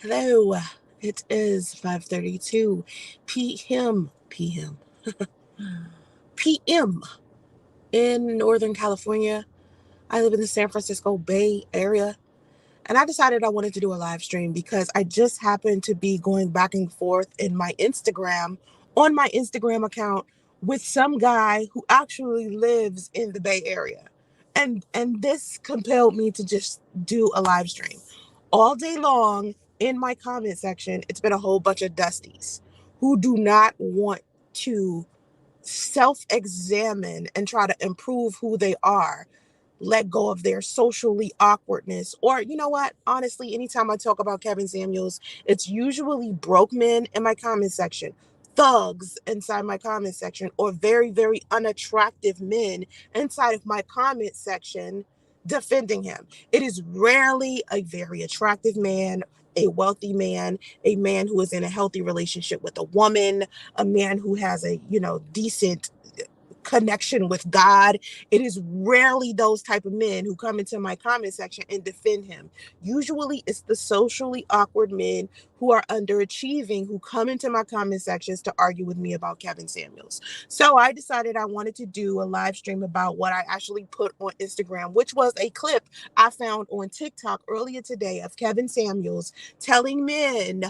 Hello. It is 5:32 p.m. p.m. in Northern California. I live in the San Francisco Bay Area, and I decided I wanted to do a live stream because I just happened to be going back and forth in my Instagram on my Instagram account with some guy who actually lives in the Bay Area. And this compelled me to just do a live stream. All day long in my comment section, it's been a whole bunch of dusties who do not want to self-examine and try to improve who they are, let go of their socially awkwardness. Or, you know what? Honestly, anytime I talk about Kevin Samuels, it's usually broke men in my comment section, thugs inside my comment section, or very, very unattractive men inside of my comment section defending him. It is rarely a very attractive man, a wealthy man, a man who is in a healthy relationship with a woman, a man who has a, decent connection with God. It is rarely those type of men who come into my comment section and defend him. Usually it's the socially awkward men who are underachieving who come into my comment sections to argue with me about Kevin Samuels. So I decided I wanted to do a live stream about what I actually put on Instagram, which was a clip I found on TikTok earlier today of Kevin Samuels telling men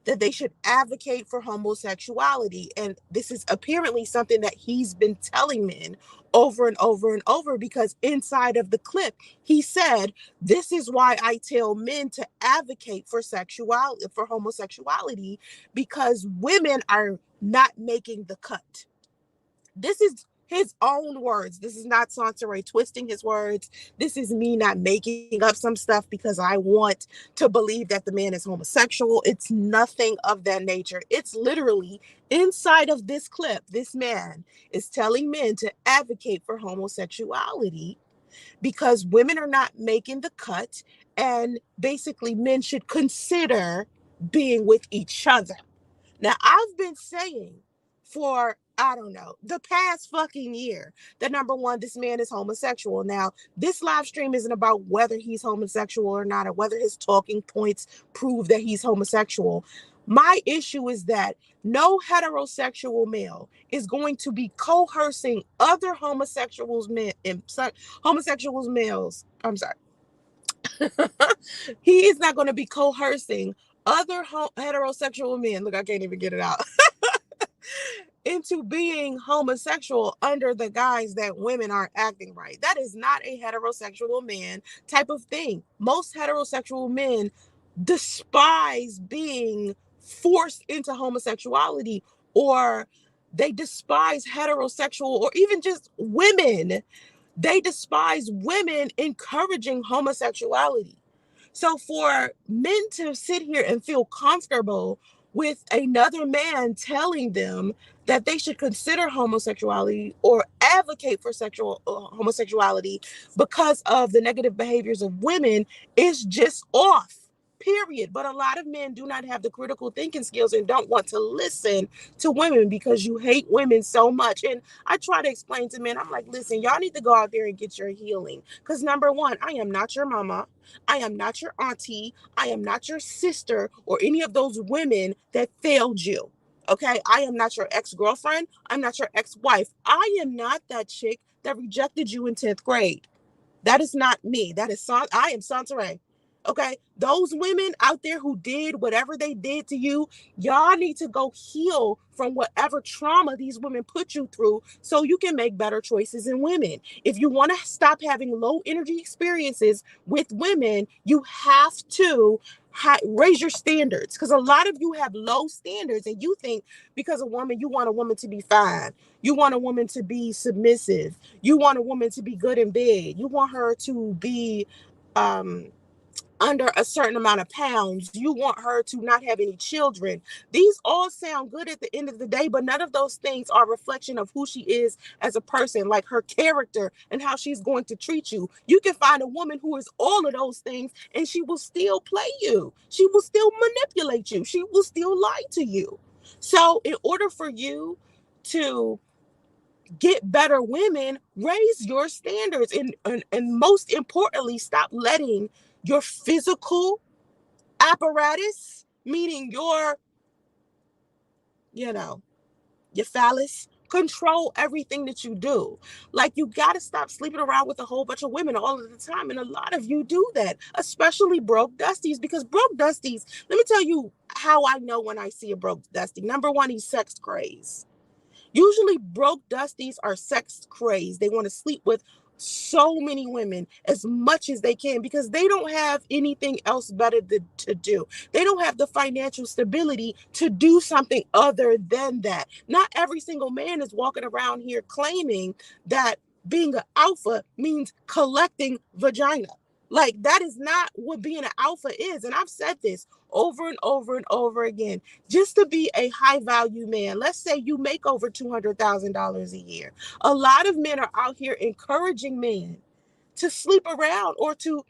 that they should advocate for homosexuality. And this is apparently something that he's been telling men over and over and over, because inside of the clip, he said, this is why I tell men to advocate for sexuality, for homosexuality, because women are not making the cut. This is his own words. This is not Soncerae twisting his words. This is me not making up some stuff because I want to believe that the man is homosexual. It's nothing of that nature. It's literally inside of this clip. This man is telling men to advocate for homosexuality because women are not making the cut, and basically men should consider being with each other. Now, I've been saying for, I don't know, the past fucking year that number one, this man is homosexual. Now, this live stream isn't about whether he's homosexual or not, or whether his talking points prove that he's homosexual. My issue is that no heterosexual male is going to be coercing other homosexuals males. I'm sorry. He is not going to be coercing other heterosexual men. Look, I can't even get it out. Into being homosexual under the guise that women aren't acting right. That is not a heterosexual man type of thing. Most heterosexual men despise being forced into homosexuality, or they despise heterosexual, or even just women. They despise women encouraging homosexuality. So for men to sit here and feel comfortable with another man telling them that they should consider homosexuality or advocate for sexual homosexuality because of the negative behaviors of women is just off. Period. But a lot of men do not have the critical thinking skills and don't want to listen to women because you hate women so much. And I try to explain to men, I'm like, listen, y'all need to go out there and get your healing. Because number one, I am not your mama. I am not your auntie. I am not your sister or any of those women that failed you. Okay. I am not your ex-girlfriend. I'm not your ex-wife. I am not that chick that rejected you in 10th grade. That is not me. I am Soncerae. Okay. Those women out there who did whatever they did to you, y'all need to go heal from whatever trauma these women put you through so you can make better choices in women. If you want to stop having low energy experiences with women, you have to raise your standards, because a lot of you have low standards and you think because you want a woman to be fine. You want a woman to be submissive. You want a woman to be good in bed. You want her to be um, under a certain amount of pounds. You want her to not have any children. These all sound good at the end of the day, but none of those things are a reflection of who she is as a person, like her character and how she's going to treat you. You can find a woman who is all of those things and she will still play you. She will still manipulate you. She will still lie to you. So in order for you to get better women, raise your standards, and most importantly, stop letting your physical apparatus, meaning you know, your phallus, control everything that you do. Like, you got to stop sleeping around with a whole bunch of women all of the time. And a lot of you do that, especially broke dusties, because broke dusties, let me tell you how I know when I see a broke dusty. Number one, he's sex crazed. Usually, broke dusties are sex crazed. They want to sleep with so many women as much as they can because they don't have anything else better to do. They don't have the financial stability to do something other than that. Not every single man is walking around here claiming that being an alpha means collecting vagina. Like, that is not what being an alpha is. And I've said this over and over and over again. Just to be a high value man, let's say you make over $200,000 a year. A lot of men are out here encouraging men to sleep around or to,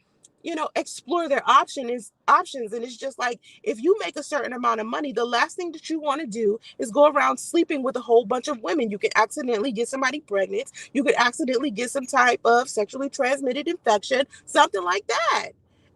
explore their options. And it's just like, if you make a certain amount of money, the last thing that you want to do is go around sleeping with a whole bunch of women. You could accidentally get somebody pregnant. You could accidentally get some type of sexually transmitted infection, something like that.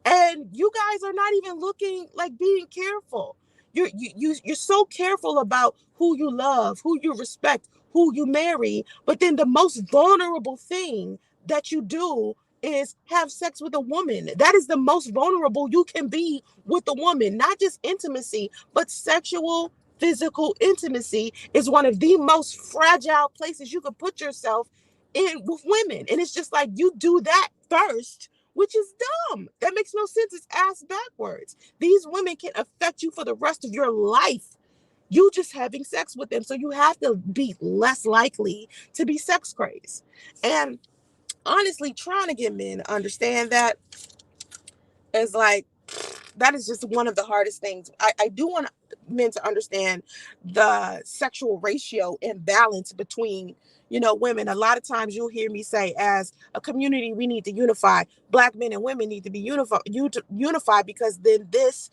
And you guys are not even looking like being careful. You're so careful about who you love, who you respect, who you marry, but then the most vulnerable thing that you do is have sex with a woman. That is the most vulnerable you can be with a woman. Not just intimacy, but sexual, physical intimacy is one of the most fragile places you could put yourself in with women. And it's just like, you do that first, which is dumb. That makes no sense. It's ass backwards. These women can affect you for the rest of your life. You just having sex with them. So you have to be less likely to be sex crazed. And honestly, trying to get men to understand that is like, that is just one of the hardest things. I do want men to understand the sexual ratio and balance between, women. A lot of times you'll hear me say, as a community, we need to unify. Black men and women need to be unified because then this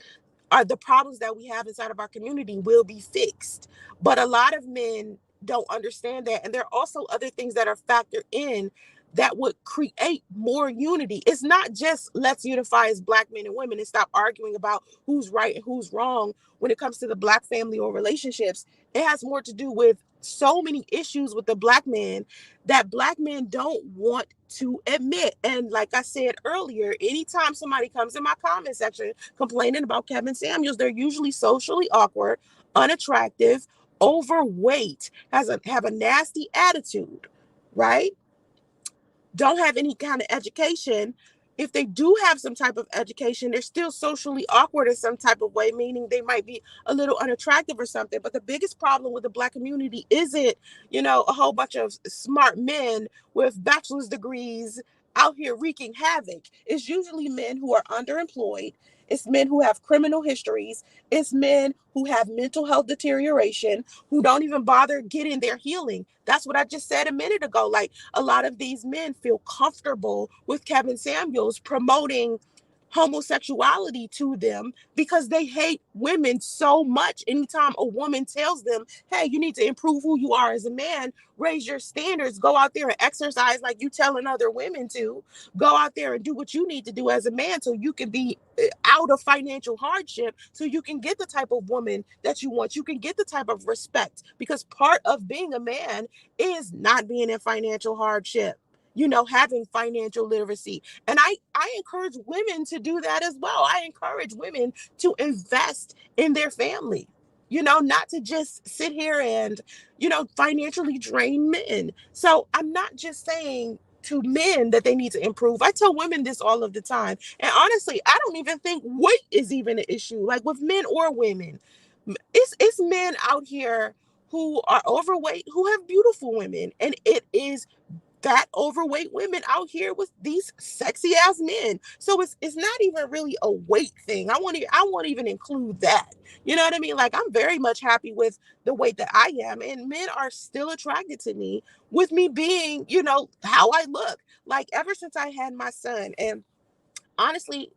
are the problems that we have inside of our community will be fixed. But a lot of men don't understand that. And there are also other things that are factored in that would create more unity. It's not just let's unify as Black men and women and stop arguing about who's right and who's wrong when it comes to the Black family or relationships. It has more to do with so many issues with the Black man that Black men don't want to admit. And like I said earlier, anytime somebody comes in my comment section complaining about Kevin Samuels, they're usually socially awkward, unattractive, overweight, have a nasty attitude, right? Don't have any kind of education. If they do have some type of education, they're still socially awkward in some type of way, meaning they might be a little unattractive or something. But the biggest problem with the Black community isn't, a whole bunch of smart men with bachelor's degrees out here wreaking havoc. It's usually men who are underemployed. It's men who have criminal histories. It's men who have mental health deterioration, who don't even bother getting their healing. That's what I just said a minute ago. Like, a lot of these men feel comfortable with Kevin Samuels promoting homosexuality to them because they hate women so much. Anytime a woman tells them, hey, you need to improve who you are as a man, raise your standards, go out there and exercise like you telling other women to, go out there and do what you need to do as a man so you can be out of financial hardship, so you can get the type of woman that you want, you can get the type of respect, because part of being a man is not being in financial hardship, having financial literacy. And I encourage women to do that as well. I encourage women to invest in their family, not to just sit here and, financially drain men. So I'm not just saying to men that they need to improve. I tell women this all of the time. And honestly, I don't even think weight is even an issue, like with men or women. It's men out here who are overweight, who have beautiful women. And it is fat, overweight women out here with these sexy ass men. So it's not even really a weight thing. I won't even include that. You know what I mean? Like, I'm very much happy with the weight that I am, and men are still attracted to me with me being, how I look. Like, ever since I had my son, and honestly,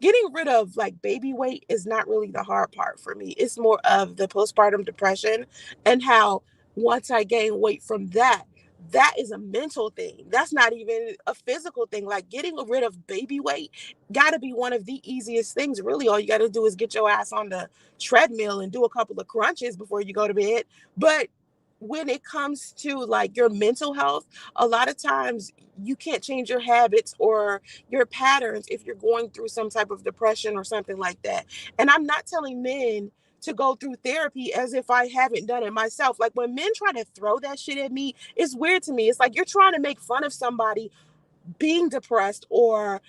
getting rid of like baby weight is not really the hard part for me. It's more of the postpartum depression and how once I gain weight from that, that is a mental thing. That's not even a physical thing. Like getting rid of baby weight got to be one of the easiest things. Really, all you got to do is get your ass on the treadmill and do a couple of crunches before you go to bed. But when it comes to like your mental health, a lot of times you can't change your habits or your patterns if you're going through some type of depression or something like that. And I'm not telling men to go through therapy as if I haven't done it myself. Like when men try to throw that shit at me, it's weird to me. It's like you're trying to make fun of somebody being depressed or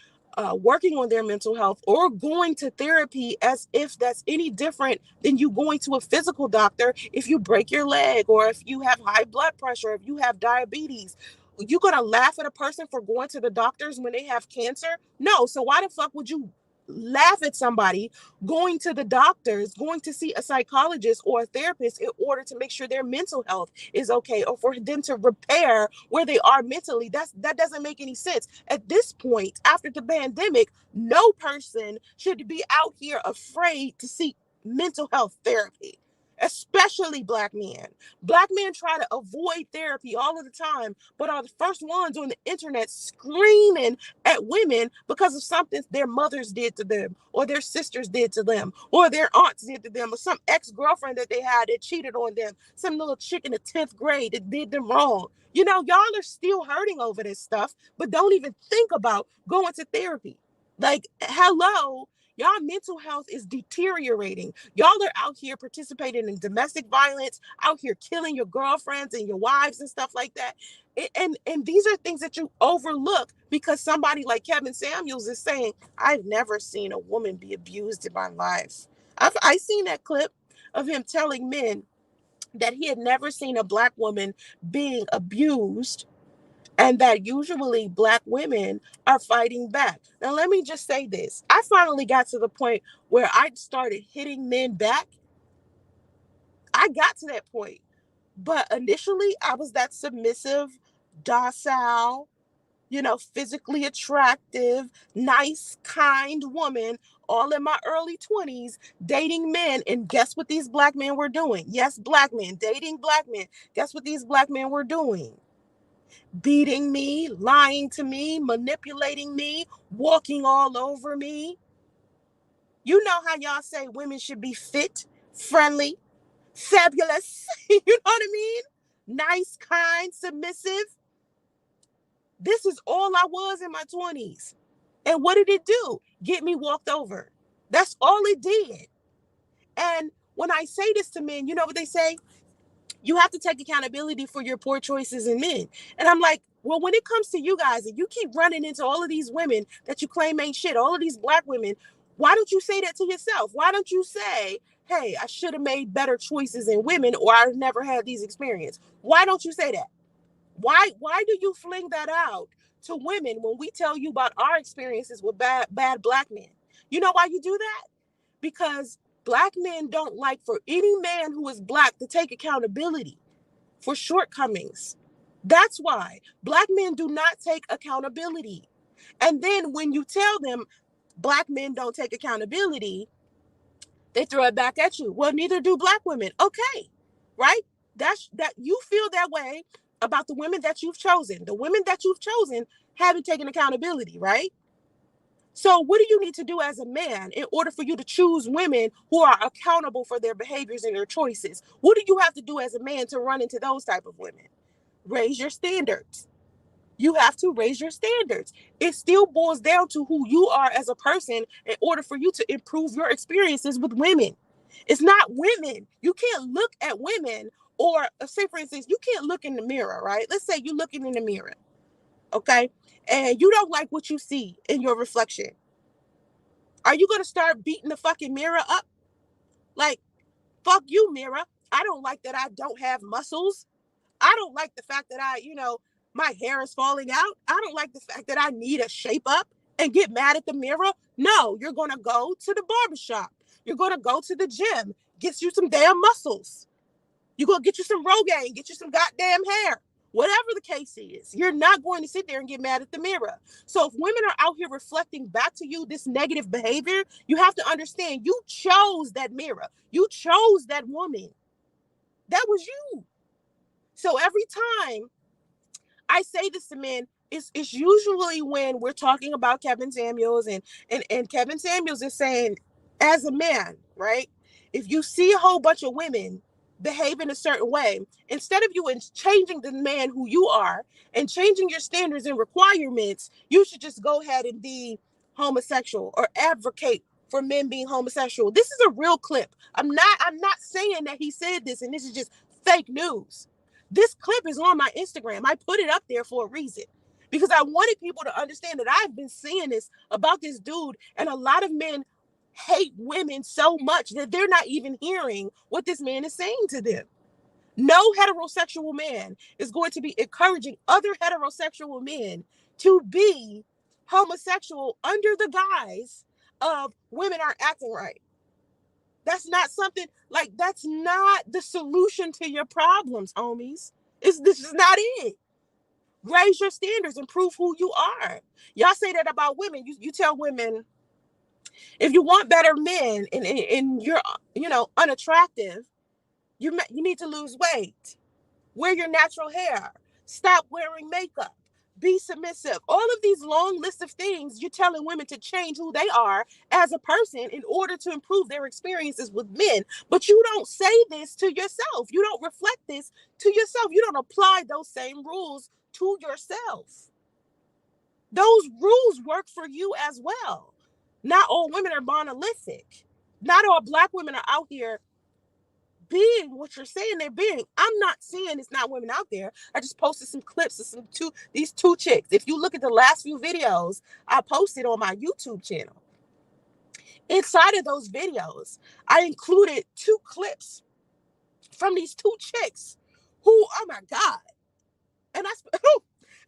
working on their mental health or going to therapy as if that's any different than you going to a physical doctor if you break your leg or if you have high blood pressure, if you have diabetes. You gonna laugh at a person for going to the doctors when they have cancer? No. So why the fuck would you laugh at somebody going to the doctors, going to see a psychologist or a therapist in order to make sure their mental health is okay, or for them to repair where they are mentally? That doesn't make any sense. At this point, after the pandemic, no person should be out here afraid to seek mental health therapy, especially black men. Black men try to avoid therapy all of the time, but are the first ones on the internet screaming at women because of something their mothers did to them, or their sisters did to them, or their aunts did to them, or some ex-girlfriend that they had that cheated on them, some little chick in the 10th grade that did them wrong. You know, y'all are still hurting over this stuff, but don't even think about going to therapy. Like, hello, y'all mental health is deteriorating. Y'all are out here participating in domestic violence, out here killing your girlfriends and your wives and stuff like that. And these are things that you overlook because somebody like Kevin Samuels is saying, I've never seen a woman be abused in my life. I seen that clip of him telling men that he had never seen a black woman being abused, and that usually black women are fighting back. Now, let me just say this. I finally got to the point where I started hitting men back. I got to that point. But initially, I was that submissive, docile, physically attractive, nice, kind woman, all in my early 20s, dating men. And guess what these black men were doing? Yes, black men, dating black men. Guess what these black men were doing? Beating me, lying to me, manipulating me, walking all over me. You know how y'all say women should be fit, friendly, fabulous. You know what I mean? Nice, kind, submissive. This is all I was in my 20s. And what did it do? Get me walked over. That's all it did. And when I say this to men, you know what they say? You have to take accountability for your poor choices in men. And I'm like, well, when it comes to you guys and you keep running into all of these women that you claim ain't shit, all of these black women, why don't you say that to yourself? Why don't you say, hey, I should have made better choices in women, or I've never had these experiences? Why don't you say that? Why do you fling that out to women when we tell you about our experiences with bad black men? You know why you do that? Because black men don't like for any man who is black to take accountability for shortcomings. That's why black men do not take accountability. And then when you tell them black men don't take accountability, they throw it back at you. Well, neither do black women. Okay, right? That you feel that way about the women that you've chosen. The women that you've chosen haven't taken accountability, right? So what do you need to do as a man in order for you to choose women who are accountable for their behaviors and their choices? What do you have to do as a man to run into those type of women? Raise your standards. You have to raise your standards. It still boils down to who you are as a person in order for you to improve your experiences with women. It's not women. You can't look at women, or say, for instance, you can't look in the mirror, right? Let's say you're looking in the mirror, okay? And you don't like what you see in your reflection. Are you going to start beating the fucking mirror up? Like, fuck you, mirror. I don't like that I don't have muscles. I don't like the fact that my hair is falling out. I don't like the fact that I need a shape up and get mad at the mirror. No, you're going to go to the barbershop. You're going to go to the gym, get you some damn muscles. You're going to get you some Rogaine, get you some goddamn hair. Whatever the case is, you're not going to sit there and get mad at the mirror. So if women are out here reflecting back to you this negative behavior, you have to understand you chose that mirror. You chose that woman. That was you. So every time I say this to men, it's usually when we're talking about Kevin Samuels, and Kevin Samuels is saying, as a man, right? If you see a whole bunch of women behave in a certain way, instead of you changing the man who you are and changing your standards and requirements, you should just go ahead and be homosexual or advocate for men being homosexual. This is a real clip. I'm not saying that he said this and this is just fake news. This clip is on my Instagram. I put it up there for a reason because I wanted people to understand that I've been seeing this about this dude, and a lot of men hate women so much that they're not even hearing what this man is saying to them. No heterosexual man is going to be encouraging other heterosexual men to be homosexual under the guise of women aren't acting right. That's not something like that's not the solution to your problems, homies. This is not it. Raise your standards and prove who you are. Y'all say that about women. You tell women, if you want better men and you're unattractive, you need to lose weight. Wear your natural hair. Stop wearing makeup. Be submissive. All of these long lists of things you're telling women to change who they are as a person in order to improve their experiences with men. But you don't say this to yourself. You don't reflect this to yourself. You don't apply those same rules to yourself. Those rules work for you as well. Not all women are monolithic. Not all Black women are out here being what you're saying they're being. I'm not saying it's not women out there. I just posted some clips of these two chicks. If you look at the last few videos I posted on my YouTube channel, inside of those videos, I included two clips from these two chicks who, oh my God. And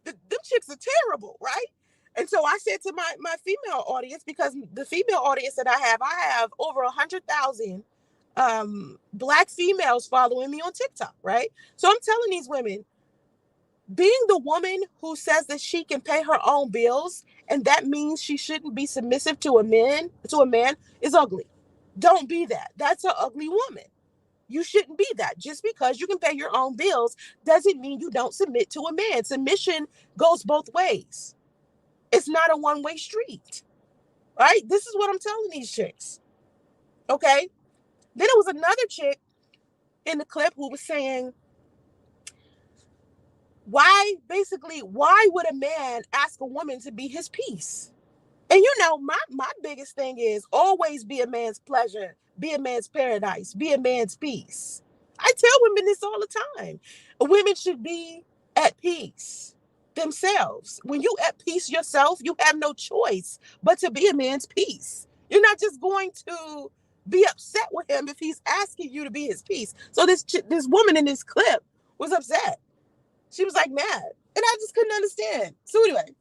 them chicks are terrible, right? And so I said to my female audience, because the female audience that I have over 100,000 Black females following me on TikTok, right? So I'm telling these women, being the woman who says that she can pay her own bills and that means she shouldn't be submissive to a man is ugly. Don't be that. That's an ugly woman. You shouldn't be that. Just because you can pay your own bills doesn't mean you don't submit to a man. Submission goes both ways. It's not a one-way street. Right? This is what I'm telling these chicks. Okay? Then it was another chick in the clip who was saying, why would a man ask a woman to be his peace? And my biggest thing is always be a man's pleasure, be a man's paradise, be a man's peace. I tell women this all the time. Women should be at peace themselves. When you at peace yourself, you have no choice but to be a man's peace. You're not just going to be upset with him if he's asking you to be his peace. So this woman in this clip was upset. She was like mad, and I just couldn't understand. So anyway,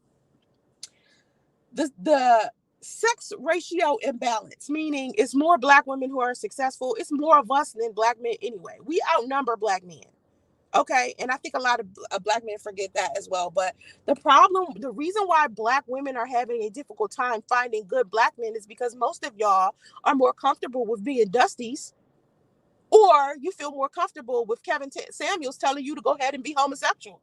the sex ratio imbalance, meaning it's more Black women who are successful. It's more of us than Black men anyway. We outnumber Black men. Okay. And I think a lot of Black men forget that as well. But the reason why Black women are having a difficult time finding good Black men is because most of y'all are more comfortable with being dusties, or you feel more comfortable with Kevin Samuels telling you to go ahead and be homosexual.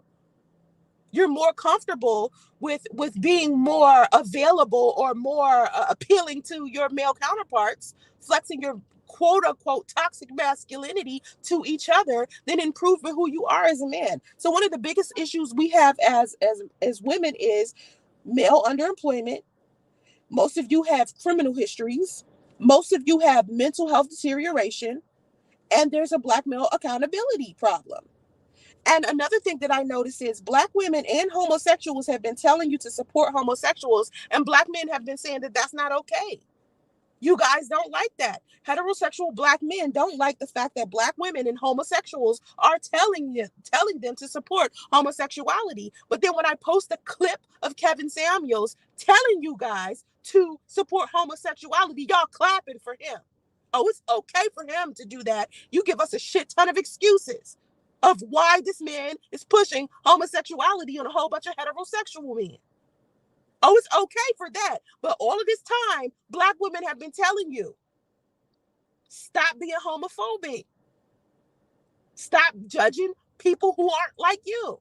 You're more comfortable with being more available or more appealing to your male counterparts, flexing your quote unquote toxic masculinity to each other than improving who you are as a man. So one of the biggest issues we have as women is male underemployment. Most of you have criminal histories. Most of you have mental health deterioration, and there's a Black male accountability problem. And another thing that I notice is Black women and homosexuals have been telling you to support homosexuals, and Black men have been saying that that's not okay. You guys don't like that. Heterosexual Black men don't like the fact that Black women and homosexuals are telling them to support homosexuality. But then when I post a clip of Kevin Samuels telling you guys to support homosexuality, y'all clapping for him. Oh, it's okay for him to do that. You give us a shit ton of excuses of why this man is pushing homosexuality on a whole bunch of heterosexual men. Oh, it's okay for that. But all of this time, Black women have been telling you, stop being homophobic. Stop judging people who aren't like you.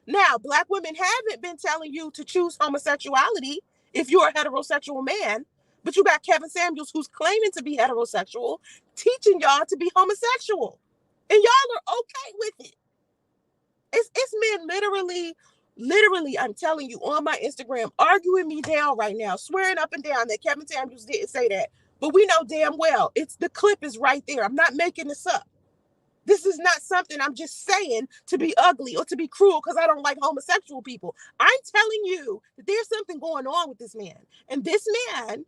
Now, Black women haven't been telling you to choose homosexuality if you're a heterosexual man, but you got Kevin Samuels, who's claiming to be heterosexual, teaching y'all to be homosexual. And y'all are okay with it. It's men literally, I'm telling you, on my Instagram, arguing me down right now, swearing up and down that Kevin Samuels didn't say that. But we know damn well the clip is right there. I'm not making this up. This is not something I'm just saying to be ugly or to be cruel because I don't like homosexual people. I'm telling you that there's something going on with this man. And this man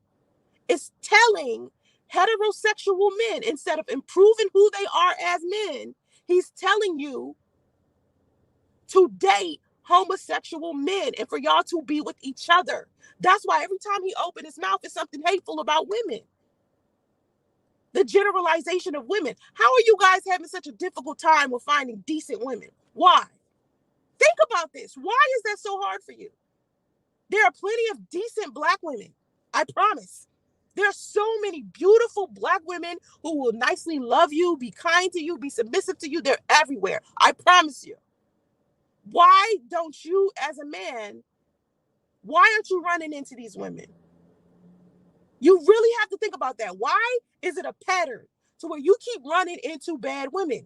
is telling heterosexual men, instead of improving who they are as men, he's telling you to date homosexual men and for y'all to be with each other. That's why every time he opened his mouth, it's something hateful about women. The generalization of women. How are you guys having such a difficult time with finding decent women? Why? Think about this. Why is that so hard for you? There are plenty of decent Black women. I promise. There are so many beautiful Black women who will nicely love you, be kind to you, be submissive to you. They're everywhere. I promise you. Why don't you, as a man, why aren't you running into these women? You really have to think about that. Why is it a pattern to where you keep running into bad women?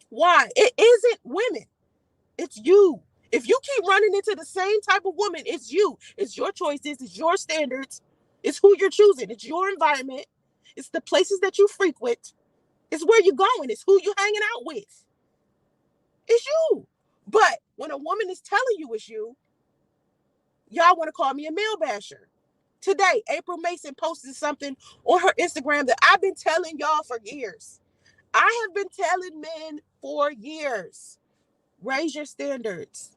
Why? It isn't women. It's you. If you keep running into the same type of woman, it's you. It's your choices. It's your standards. It's who you're choosing. It's your environment. It's the places that you frequent. It's where you're going. It's who you're hanging out with. It's you. But when a woman is telling you it's you, y'all want to call me a male basher. Today, April Mason posted something on her Instagram that I've been telling y'all for years. I have been telling men for years. Raise your standards.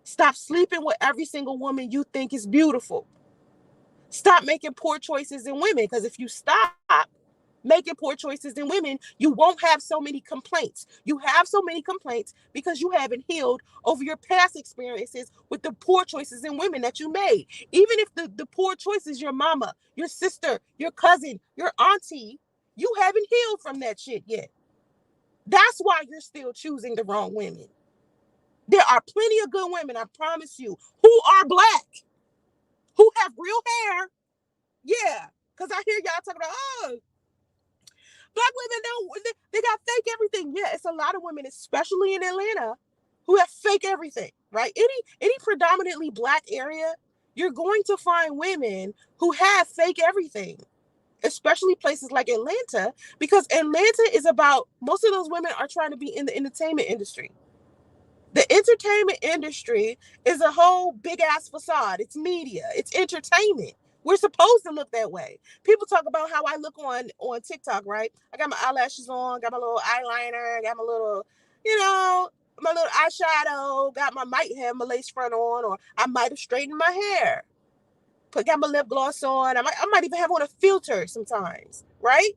Stop sleeping with every single woman you think is beautiful. Stop making poor choices in women, because if you stop making poor choices in women, you won't have so many complaints. You have so many complaints because you haven't healed over your past experiences with the poor choices in women that you made. Even if the poor choice is your mama, your sister, your cousin, your auntie, you haven't healed from that shit yet. That's why you're still choosing the wrong women. There are plenty of good women, I promise you, who are Black, who have real hair. Yeah, because I hear y'all talking about, oh, Black women don't, they got fake everything. Yeah, it's a lot of women, especially in Atlanta, who have fake everything, right? Any predominantly Black area, you're going to find women who have fake everything, especially places like Atlanta, because Atlanta is about, most of those women are trying to be in the entertainment industry. The entertainment industry is a whole big ass facade. It's media, it's entertainment. We're supposed to look that way. People talk about how I look on TikTok, right? I got my eyelashes on, got my little eyeliner, got my little, my little eyeshadow, might have my lace front on, or I might have straightened my hair. Got my lip gloss on. I might even have on a filter sometimes, right?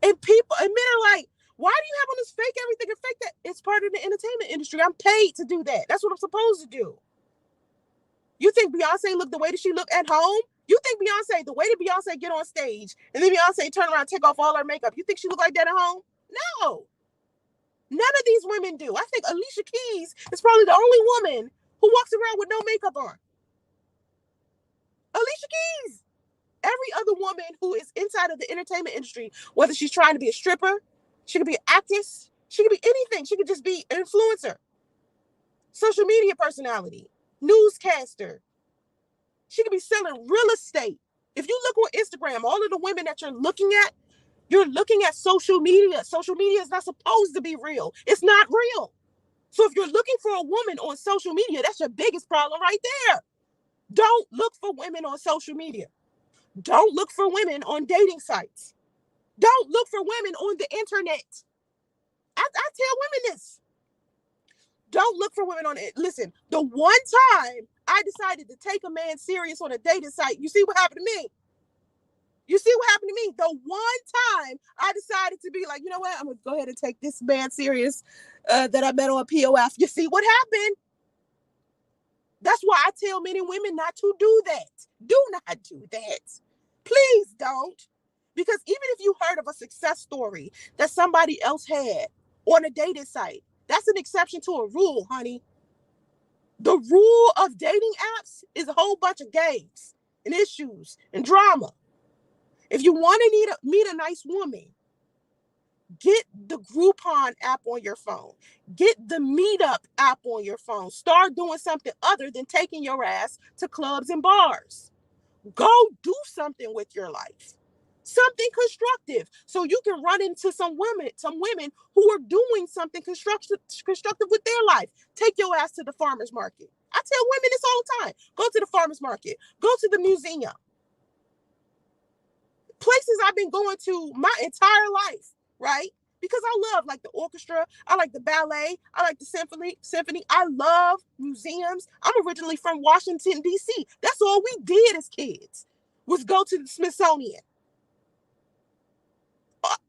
And men are like, why do you have on this fake everything and fake that? It's part of the entertainment industry. I'm paid to do that. That's what I'm supposed to do. You think Beyonce look the way that she look at home? You think Beyonce, the way that Beyonce get on stage and then Beyonce turn around and take off all her makeup, you think she look like that at home? No. None of these women do. I think Alicia Keys is probably the only woman who walks around with no makeup on. Alicia Keys. Every other woman who is inside of the entertainment industry, whether she's trying to be a stripper, she could be an actress, she could be anything. She could just be an influencer, social media personality, newscaster. She could be selling real estate. If you look on Instagram, all of the women that you're looking at social media. Social media is not supposed to be real. It's not real. So if you're looking for a woman on social media, that's your biggest problem right there. Don't look for women on social media. Don't look for women on dating sites. Don't look for women on the internet. I tell women this. Don't look for women on it. Listen, the one time I decided to take a man serious on a dating site, you see what happened to me? You see what happened to me? The one time I decided to be like, you know what? I'm going to go ahead and take this man serious that I met on POF. You see what happened? That's why I tell men and women not to do that. Do not do that. Please don't. Because even if you heard of a success story that somebody else had on a dating site, that's an exception to a rule, honey. The rule of dating apps is a whole bunch of games and issues and drama. If you want to meet a nice woman, get the Groupon app on your phone. Get the Meetup app on your phone. Start doing something other than taking your ass to clubs and bars. Go do something with your life. Something constructive. So you can run into some women who are doing something constructive with their life. Take your ass to the farmer's market. I tell women this all the time. Go to the farmer's market. Go to the museum. Places I've been going to my entire life, right? Because I love like the orchestra, I like the ballet, I like the symphony. I love museums. I'm originally from Washington, D.C. That's all we did as kids was go to the Smithsonian.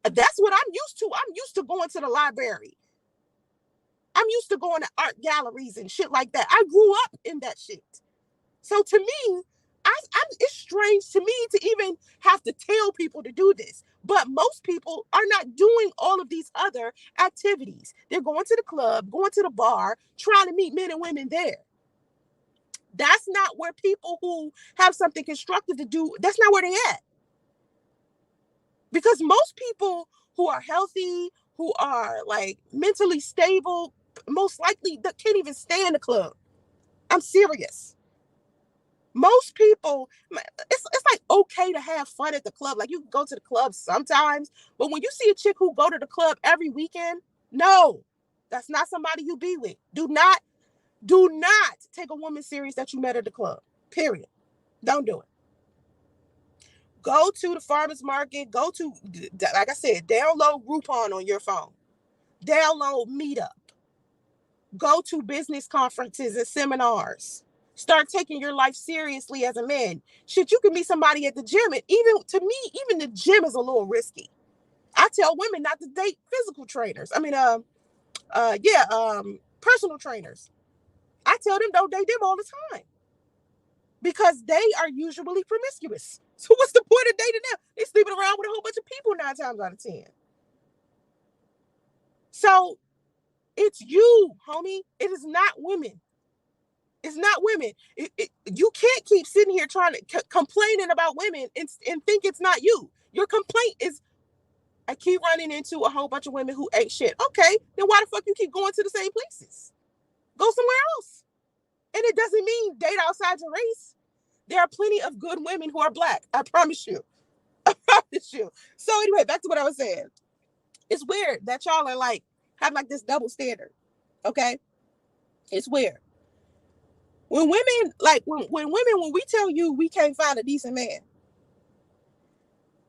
That's what I'm used to. I'm used to going to the library. I'm used to going to art galleries and shit like that. I grew up in that shit. So to me, it's strange to me to even have to tell people to do this. But most people are not doing all of these other activities. They're going to the club, going to the bar, trying to meet men and women there. That's not where people who have something constructive to do, that's not where they're at. Because most people who are healthy, who are like mentally stable, most likely that can't even stay in the club. I'm serious. Most people, it's like okay to have fun at the club. Like you can go to the club sometimes, but when you see a chick who go to the club every weekend, no, that's not somebody you be with. Do not take a woman serious that you met at the club. Period. Don't do it. Go to the farmer's market. Go to, like I said, download Groupon on your phone. Download Meetup. Go to business conferences and seminars. Start taking your life seriously as a man. Shit, you can meet somebody at the gym. And even the gym is a little risky. I tell women not to date physical trainers. Personal trainers. I tell them don't date them all the time. Because they are usually promiscuous. So what's the point of dating them? They're sleeping around with a whole bunch of people 9 times out of 10. So it's you, homie. It is not women. It's not women. You can't keep sitting here trying to complaining about women and think it's not you. Your complaint is, I keep running into a whole bunch of women who ain't shit. Okay, then why the fuck you keep going to the same places? Go somewhere else. And it doesn't mean date outside your race. There are plenty of good women who are black. I promise you. I promise you. So anyway, back to what I was saying. It's weird that y'all are like, have like this double standard. Okay? It's weird. When we tell you we can't find a decent man,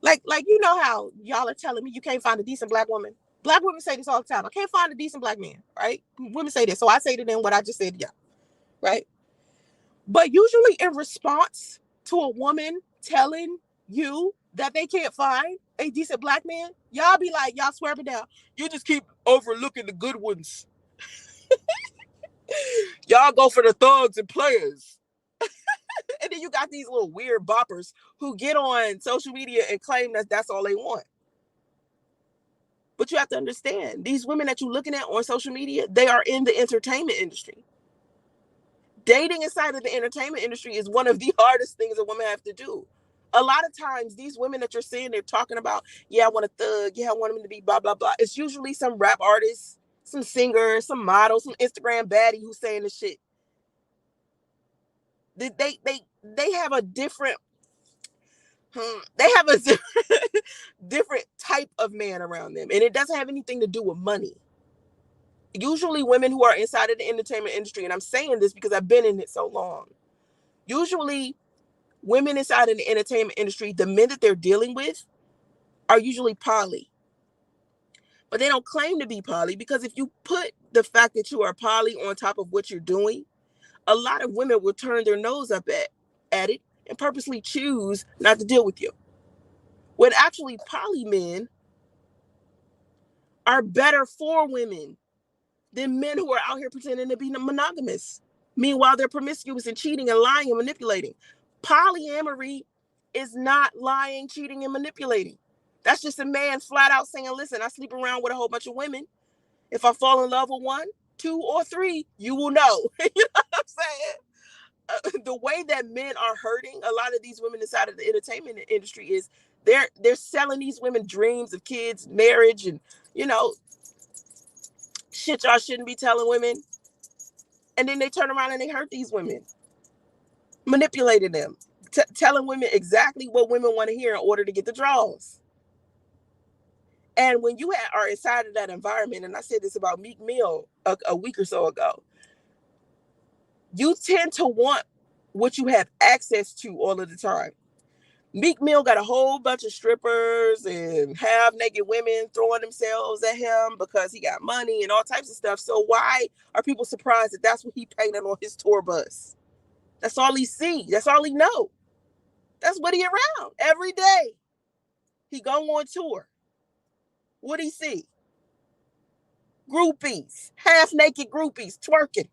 like you know how y'all are telling me you can't find a decent black woman. Black women say this all the time. I can't find a decent black man, right? Women say this, so I say to them what I just said to y'all, right? But usually in response to a woman telling you that they can't find a decent black man, y'all be like, y'all swear it down. You just keep overlooking the good ones. Y'all go for the thugs and players. And then you got these little weird boppers who get on social media and claim that that's all they want. But you have to understand, these women that you're looking at on social media, they are in the entertainment industry. Dating inside of the entertainment industry is one of the hardest things a woman have to do. A lot of times, these women that you're seeing, they're talking about, yeah, I want a thug, yeah, I want him to be blah, blah, blah. It's usually some rap artist, some singer, some model, some Instagram baddie who's saying this shit. They have a different different type of man around them, and it doesn't have anything to do with money. Usually women who are inside of the entertainment industry, and I'm saying this because I've been in it so long, usually women inside of the entertainment industry, the men that they're dealing with are usually poly, but they don't claim to be poly, because if you put the fact that you are poly on top of what you're doing, a lot of women will turn their nose up at it and purposely choose not to deal with you. When actually poly men are better for women than men who are out here pretending to be monogamous. Meanwhile, they're promiscuous and cheating and lying and manipulating. Polyamory is not lying, cheating, and manipulating. That's just a man flat out saying, listen, I sleep around with a whole bunch of women. If I fall in love with one, 2 or 3, you will know. You know what I'm saying? The way that men are hurting a lot of these women inside of the entertainment industry is they're selling these women dreams of kids, marriage, and you know, shit y'all shouldn't be telling women. And then they turn around and they hurt these women, manipulating them, telling women exactly what women want to hear in order to get the draws. And when you are inside of that environment, and I said this about Meek Mill a week or so ago, you tend to want what you have access to all of the time. Meek Mill got a whole bunch of strippers and half-naked women throwing themselves at him because he got money and all types of stuff. So why are people surprised that that's what he painted on his tour bus? That's all he see. That's all he know. That's what he around every day. He go on tour. What he see? Groupies, half-naked groupies twerking.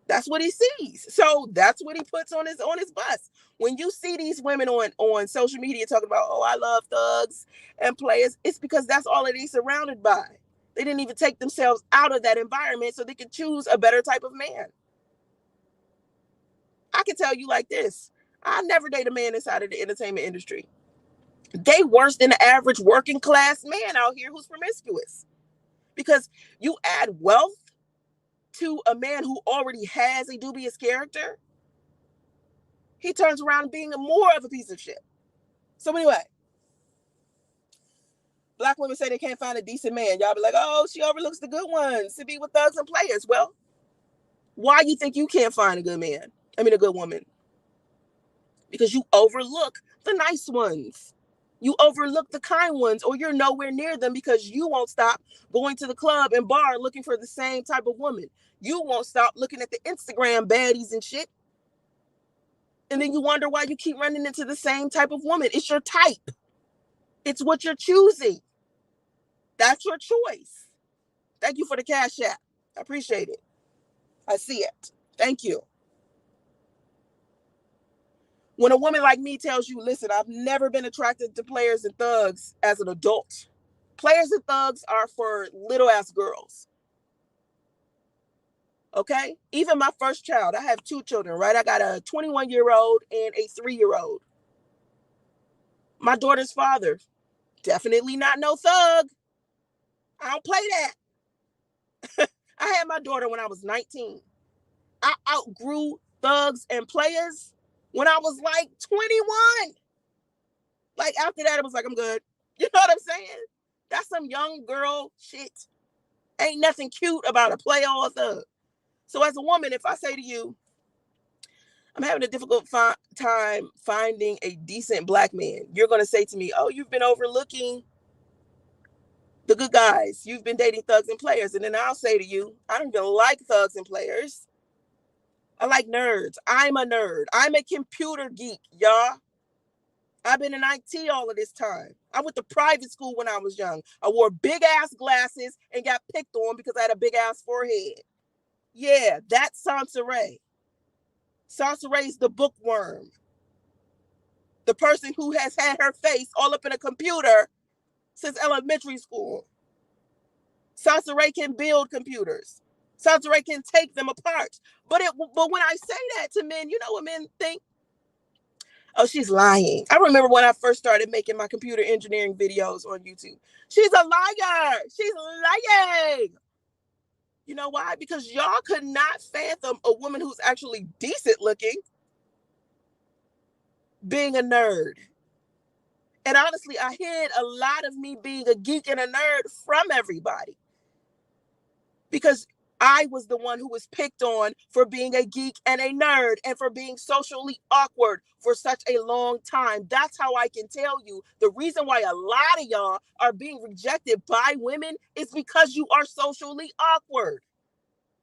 That's what he sees. So that's what he puts on his bus. When you see these women on social media talking about, oh, I love thugs and players, it's because that's all that he's surrounded by. They didn't even take themselves out of that environment so they could choose a better type of man. I can tell you like this. I never date a man inside of the entertainment industry. They worse than the average working class man out here who's promiscuous. Because you add wealth to a man who already has a dubious character, he turns around being more of a piece of shit. So anyway, black women say they can't find a decent man. Y'all be like, oh, she overlooks the good ones to be with thugs and players. Well, why you think you can't find a good man? I mean, a good woman. Because you overlook the nice ones. You overlook the kind ones, or you're nowhere near them because you won't stop going to the club and bar looking for the same type of woman. You won't stop looking at the Instagram baddies and shit. And then you wonder why you keep running into the same type of woman. It's your type. It's what you're choosing. That's your choice. Thank you for the cash app. I appreciate it. I see it. Thank you. When a woman like me tells you, listen, I've never been attracted to players and thugs as an adult. Players and thugs are for little ass girls. Okay? Even my first child, I have 2 children, right? I got a 21-year-old and a 3-year-old. My daughter's father, definitely not no thug. I don't play that. I had my daughter when I was 19. I outgrew thugs and players when I was like 21. Like after that, it was like, I'm good. You know what I'm saying? That's some young girl shit. Ain't nothing cute about a player or a thug. So as a woman, if I say to you, I'm having a difficult time finding a decent black man, you're going to say to me, oh, you've been overlooking the good guys. You've been dating thugs and players. And then I'll say to you, I don't even like thugs and players. I like nerds. I'm a nerd. I'm a computer geek, y'all. I've been in IT all of this time. I went to private school when I was young. I wore big ass glasses and got picked on because I had a big ass forehead. Yeah, that's Soncerae. Soncerae's the bookworm. The person who has had her face all up in a computer since elementary school. Soncerae can build computers. Soncerae can take them apart. But when I say that to men, you know what men think? Oh, she's lying. I remember when I first started making my computer engineering videos on YouTube. She's a liar. She's lying. You know why? Because y'all could not fathom a woman who's actually decent looking being a nerd. And honestly, I hid a lot of me being a geek and a nerd from everybody. Because I was the one who was picked on for being a geek and a nerd and for being socially awkward for such a long time. That's how I can tell you the reason why a lot of y'all are being rejected by women is because you are socially awkward.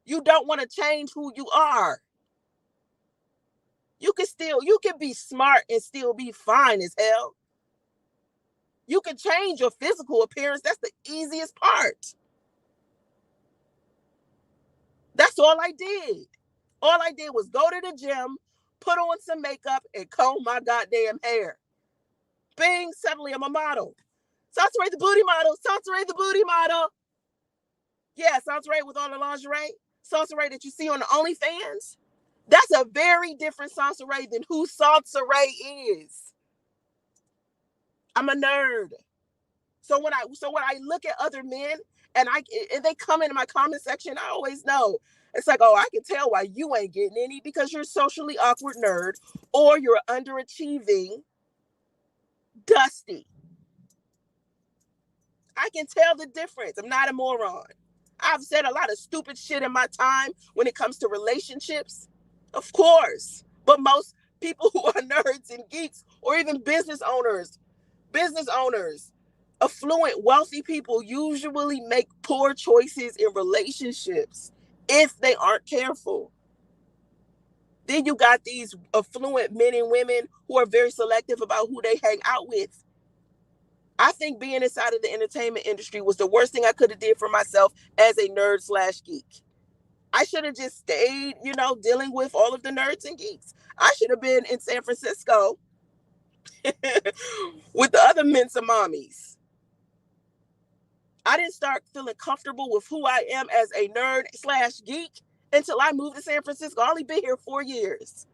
You don't want to change who you are. You can be smart and still be fine as hell. You can change your physical appearance. That's the easiest part. That's all I did. All I did was go to the gym, put on some makeup, and comb my goddamn hair. Bing, suddenly I'm a model. Soncerae the booty model. Soncerae the booty model. Yeah, Soncerae with all the lingerie. Soncerae that you see on the OnlyFans. That's a very different Soncerae than who Soncerae is. I'm a nerd. So when I look at other men and they come into my comment section, I always know. It's like, oh, I can tell why you ain't getting any because you're a socially awkward nerd or you're underachieving Dusty. I can tell the difference. I'm not a moron. I've said a lot of stupid shit in my time when it comes to relationships. Of course. But most people who are nerds and geeks or even business owners, affluent, wealthy people usually make poor choices in relationships if they aren't careful. Then you got these affluent men and women who are very selective about who they hang out with. I think being inside of the entertainment industry was the worst thing I could have did for myself as a nerd slash geek. I should have just stayed, dealing with all of the nerds and geeks. I should have been in San Francisco with the other Mensa mommies. I didn't start feeling comfortable with who I am as a nerd slash geek until I moved to San Francisco. I only been here 4 years.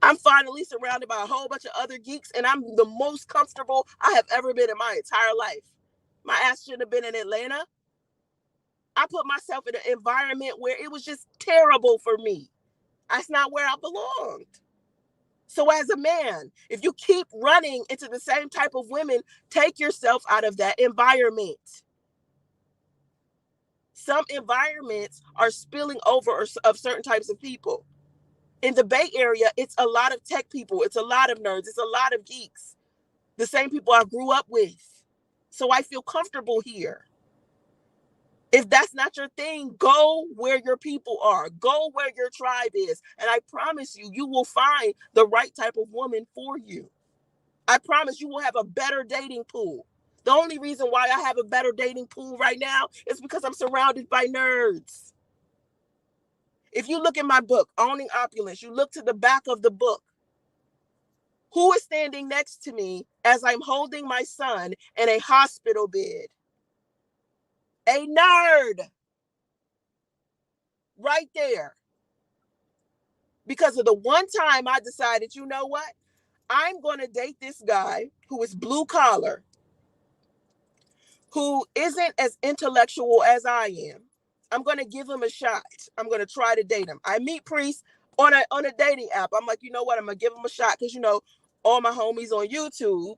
I'm finally surrounded by a whole bunch of other geeks, and I'm the most comfortable I have ever been in my entire life. My ass should have been in Atlanta. I put myself in an environment where it was just terrible for me. That's not where I belonged. So as a man, if you keep running into the same type of women, take yourself out of that environment. Some environments are spilling over of certain types of people. In the Bay Area, it's a lot of tech people. It's a lot of nerds. It's a lot of geeks. The same people I grew up with. So I feel comfortable here. If that's not your thing, go where your people are. Go where your tribe is. And I promise you, you will find the right type of woman for you. I promise you will have a better dating pool. The only reason why I have a better dating pool right now is because I'm surrounded by nerds. If you look at my book, Owning Opulence, you look to the back of the book. Who is standing next to me as I'm holding my son in a hospital bed? A nerd. Right there. Because of the one time I decided, you know what? I'm going to date this guy who is blue collar, who isn't as intellectual as I am. I'm going to give him a shot. I'm going to try to date him. I meet Priest on a dating app. I'm like, you know what? I'm going to give him a shot because, all my homies on YouTube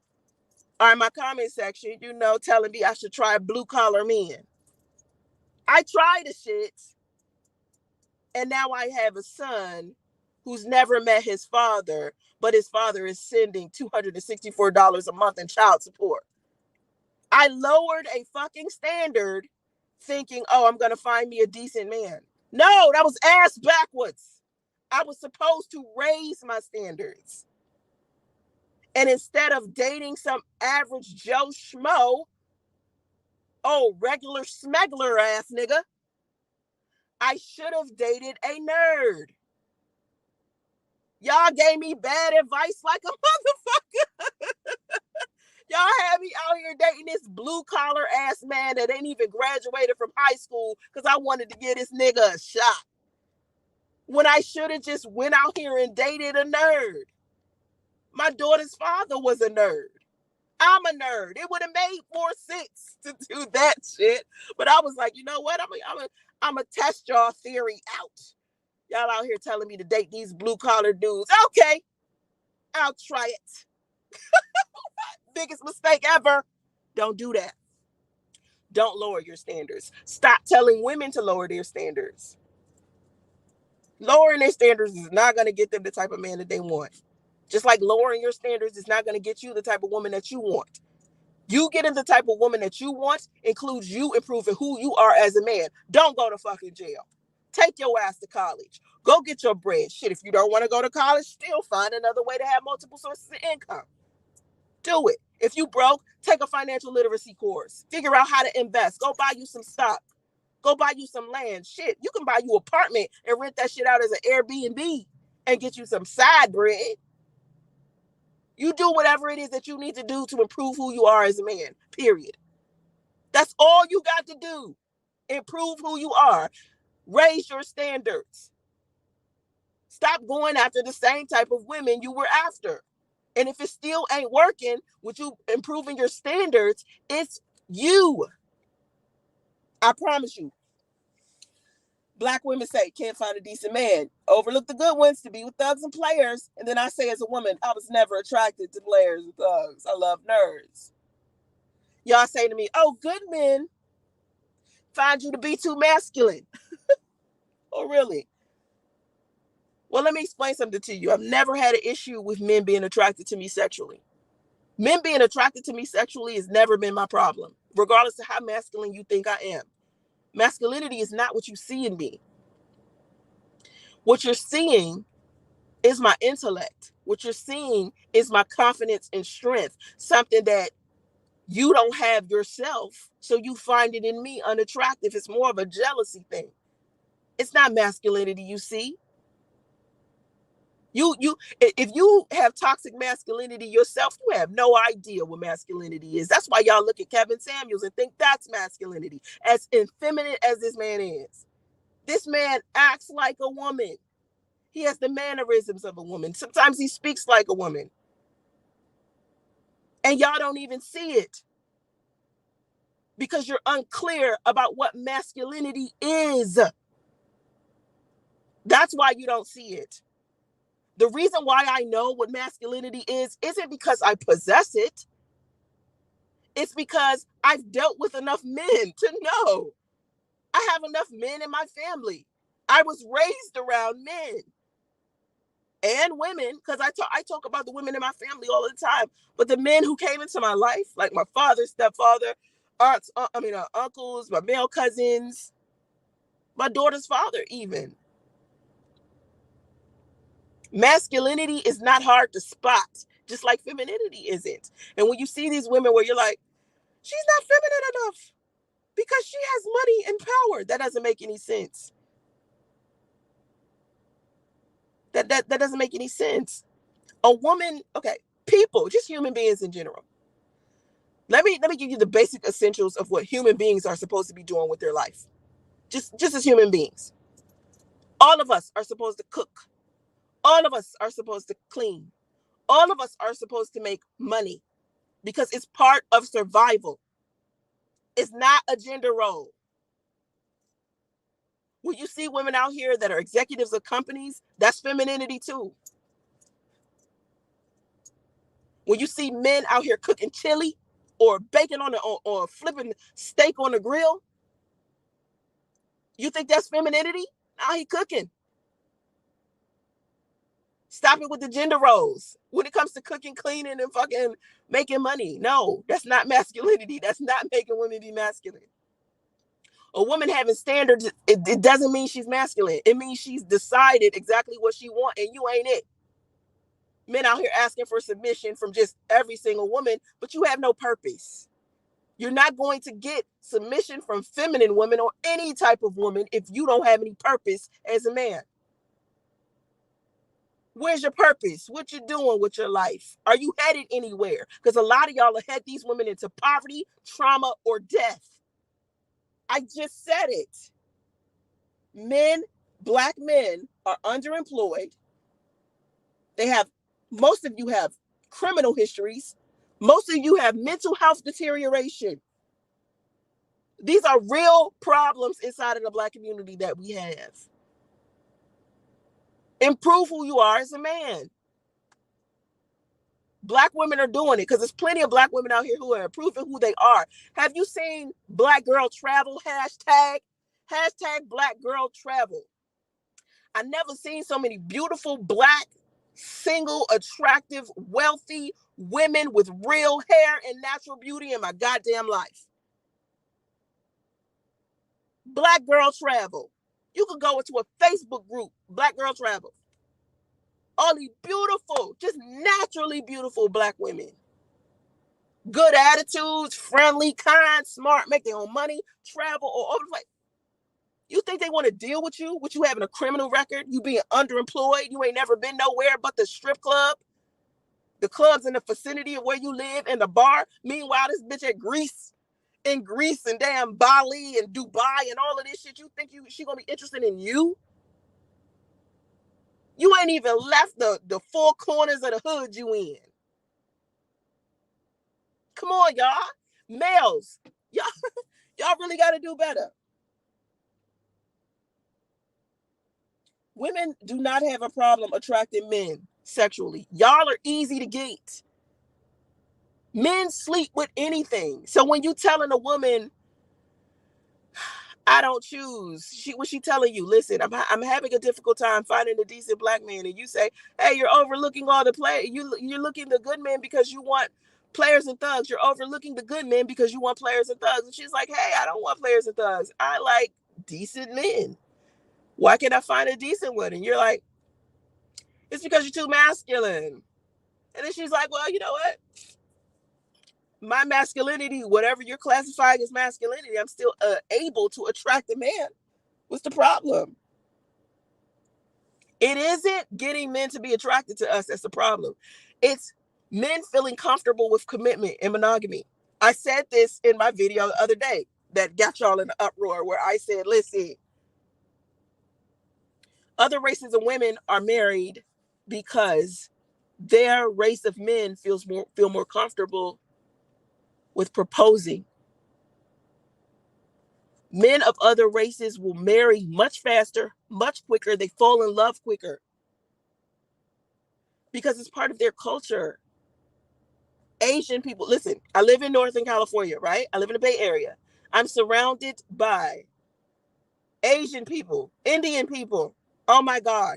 are in my comment section, telling me I should try blue collar men. I tried the shit. And now I have a son who's never met his father, but his father is sending $264 a month in child support. I lowered a fucking standard thinking, oh, I'm going to find me a decent man. No, that was ass backwards. I was supposed to raise my standards. And instead of dating some average Joe Schmo, regular smuggler ass nigga, I should have dated a nerd. Y'all gave me bad advice like a motherfucker. Y'all had me out here dating this blue collar ass man that ain't even graduated from high school because I wanted to give this nigga a shot. When I should have just went out here and dated a nerd. My daughter's father was a nerd. I'm a nerd. It would have made more sense to do that shit. But I was like, you know what? I'm going to test y'all theory out. Y'all out here telling me to date these blue collar dudes. Okay, I'll try it. Biggest mistake ever. Don't do that. Don't lower your standards. Stop telling women to lower their standards. Lowering their standards is not going to get them the type of man that they want. Just like lowering your standards is not going to get you the type of woman that you want. You getting the type of woman that you want includes you improving who you are as a man. Don't go to fucking jail. Take your ass to college. Go get your bread. Shit, if you don't want to go to college, still find another way to have multiple sources of income. Do it. If you broke, take a financial literacy course. Figure out how to invest. Go buy you some stock. Go buy you some land. Shit, you can buy you an apartment and rent that shit out as an Airbnb and get you some side bread. You do whatever it is that you need to do to improve who you are as a man, period. That's all you got to do. Improve who you are. Raise your standards. Stop going after the same type of women you were after. And if it still ain't working with you improving your standards, it's you. I promise you. Black women say, can't find a decent man. Overlook the good ones to be with thugs and players. And then I say as a woman, I was never attracted to players and thugs. I love nerds. Y'all say to me, oh, good men find you to be too masculine. Oh, really? Well, let me explain something to you. I've never had an issue with men being attracted to me sexually. Men being attracted to me sexually has never been my problem, regardless of how masculine you think I am. Masculinity is not what you see in me. What you're seeing is my intellect. What you're seeing is my confidence and strength, something that you don't have yourself, so you find it in me unattractive. It's more of a jealousy thing. It's not masculinity you see. If you have toxic masculinity yourself, you have no idea what masculinity is. That's why y'all look at Kevin Samuels and think that's masculinity, as effeminate as this man is. This man acts like a woman. He has the mannerisms of a woman. Sometimes he speaks like a woman. And y'all don't even see it because you're unclear about what masculinity is. That's why you don't see it. The reason why I know what masculinity is isn't because I possess it. It's because I've dealt with enough men to know. I have enough men in my family. I was raised around men and women, because I talk about the women in my family all the time. But the men who came into my life, like my father, stepfather, aunts, uncles, my male cousins, my daughter's father, even. Masculinity is not hard to spot, just like femininity isn't. And when you see these women where you're like, she's not feminine enough because she has money and power, that doesn't make any sense. That doesn't make any sense. A woman, okay, people, just human beings in general. Let me give you the basic essentials of what human beings are supposed to be doing with their life. Just as human beings. All of us are supposed to cook. All of us are supposed to clean. All of us are supposed to make money because it's part of survival. It's not a gender role. When you see women out here that are executives of companies, that's femininity too. When you see men out here cooking chili or baking or flipping steak on the grill, you think that's femininity? Nah, he cooking. Stop it with the gender roles. When it comes to cooking, cleaning, and fucking making money, no, that's not masculinity. That's not making women be masculine. A woman having standards, it doesn't mean she's masculine. It means she's decided exactly what she wants, and you ain't it. Men out here asking for submission from just every single woman, but you have no purpose. You're not going to get submission from feminine women or any type of woman if you don't have any purpose as a man. Where's your purpose? What you doing with your life? Are you headed anywhere? Because a lot of y'all have had these women into poverty, trauma, or death. I just said it. Men, black men are underemployed. Most of you have criminal histories. Most of you have mental health deterioration. These are real problems inside of the black community that we have. Improve who you are as a man. Black women are doing it because there's plenty of black women out here who are improving who they are. Have you seen Black Girl Travel hashtag? Hashtag Black Girl Travel. I never seen so many beautiful black, single, attractive, wealthy women with real hair and natural beauty in my goddamn life. Black Girl Travel. You could go into a Facebook group, Black Girl Travel. All these beautiful, just naturally beautiful black women. Good attitudes, friendly, kind, smart, make their own money, travel all over the place. You think they want to deal with you having a criminal record, you being underemployed, you ain't never been nowhere but the strip club, the clubs in the vicinity of where you live, and the bar. Meanwhile, this bitch at Greece in Greece and damn Bali and Dubai and all of this shit, you think she gonna be interested in you? You ain't even left the four corners of the hood you in. Come on, y'all. Males, y'all really got to do better. Women do not have a problem attracting men sexually. Y'all are easy to get. Men sleep with anything. So when you telling a woman, I don't choose, what she telling you? Listen, I'm having a difficult time finding a decent black man, and you say, hey, you're overlooking all the play. You're looking the good men because you want players and thugs. You're overlooking the good men because you want players and thugs. And she's like, hey, I don't want players and thugs. I like decent men. Why can't I find a decent one? And you're like, it's because you're too masculine. And then she's like, well, you know what? My masculinity, whatever you're classifying as masculinity, I'm still able to attract a man. What's the problem? It isn't getting men to be attracted to us that's the problem. It's men feeling comfortable with commitment and monogamy. I said this in my video the other day that got y'all in an uproar, where I said, listen, other races of women are married because their race of men feel more comfortable with proposing. Men of other races will marry much faster, much quicker. They fall in love quicker because it's part of their culture. Asian people, listen, I live in Northern California, right? I live in the Bay Area. I'm surrounded by Asian people, Indian people. Oh my God.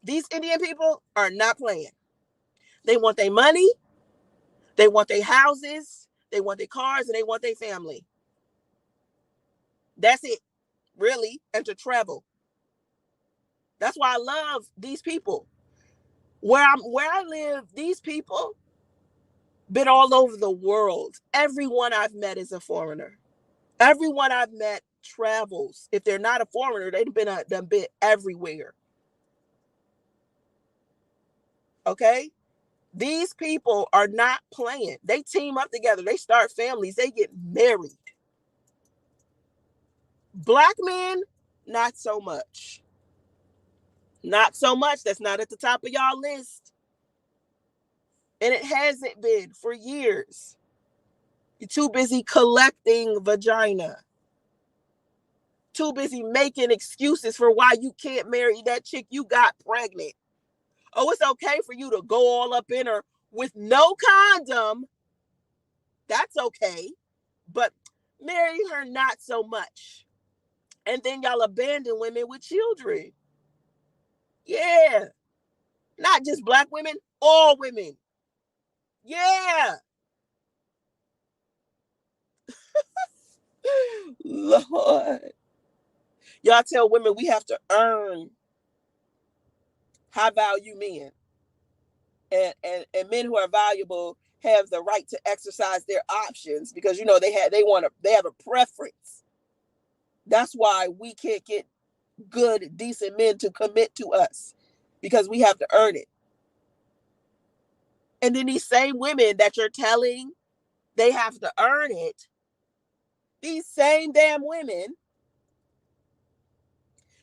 These Indian people are not playing. They want their money, they want their houses, they want their cars, and they want their family. That's it, really, and to travel. That's why I love these people. Where I live, these people been all over the world. Everyone I've met is a foreigner. Everyone I've met travels. If they're not a foreigner, they've been everywhere. Okay? These people are not playing. They team up together. They start families. They get married. Black men, not so much. Not so much. That's not at the top of y'all list. And it hasn't been for years. You're too busy collecting vagina. Too busy making excuses for why you can't marry that chick you got pregnant. Oh, it's okay for you to go all up in her with no condom. That's okay. But marry her not so much. And then y'all abandon women with children. Yeah. Not just black women, all women. Yeah. Lord. Y'all tell women we have to earn high value men. And men who are valuable have the right to exercise their options because they have a preference. That's why we can't get good, decent men to commit to us because we have to earn it. And then these same women that you're telling they have to earn it, these same damn women,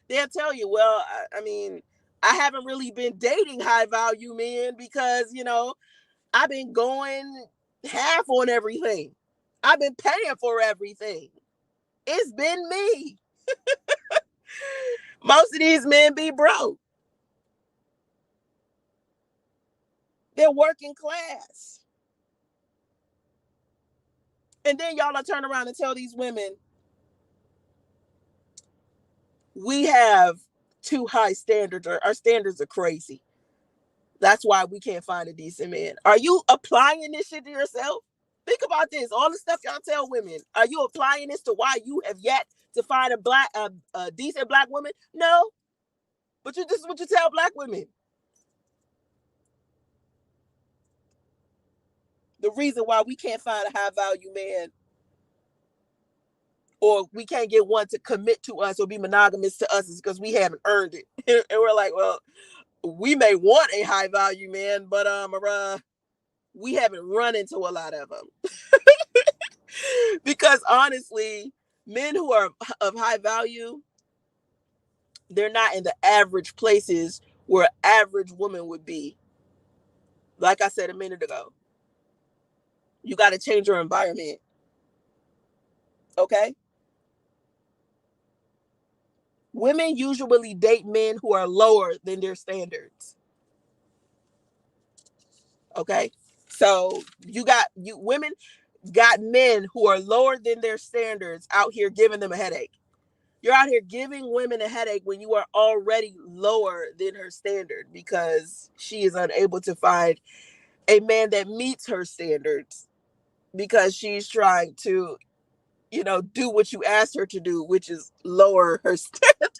they'll tell you, well, I mean, I haven't really been dating high value men because, I've been going half on everything. I've been paying for everything. It's been me. Most of these men be broke. They're working class. And then y'all will turn around and tell these women, we have too high standards, or our standards are crazy. That's why we can't find a decent man. Are you applying this shit to yourself? Think about this. All the stuff y'all tell women. Are you applying this to why you have yet to find a decent black woman? No. But this is what you tell black women. The reason why we can't find a high value man, or we can't get one to commit to us or be monogamous to us, is because we haven't earned it. And we're like, well, we may want a high value man, but we haven't run into a lot of them. Because honestly, men who are of high value, they're not in the average places where an average woman would be. Like I said a minute ago, you got to change your environment. Okay? Women usually date men who are lower than their standards. Okay? So women got men who are lower than their standards out here giving them a headache. You're out here giving women a headache when you are already lower than her standard because she is unable to find a man that meets her standards because she's trying to, do what you asked her to do, which is lower her standards.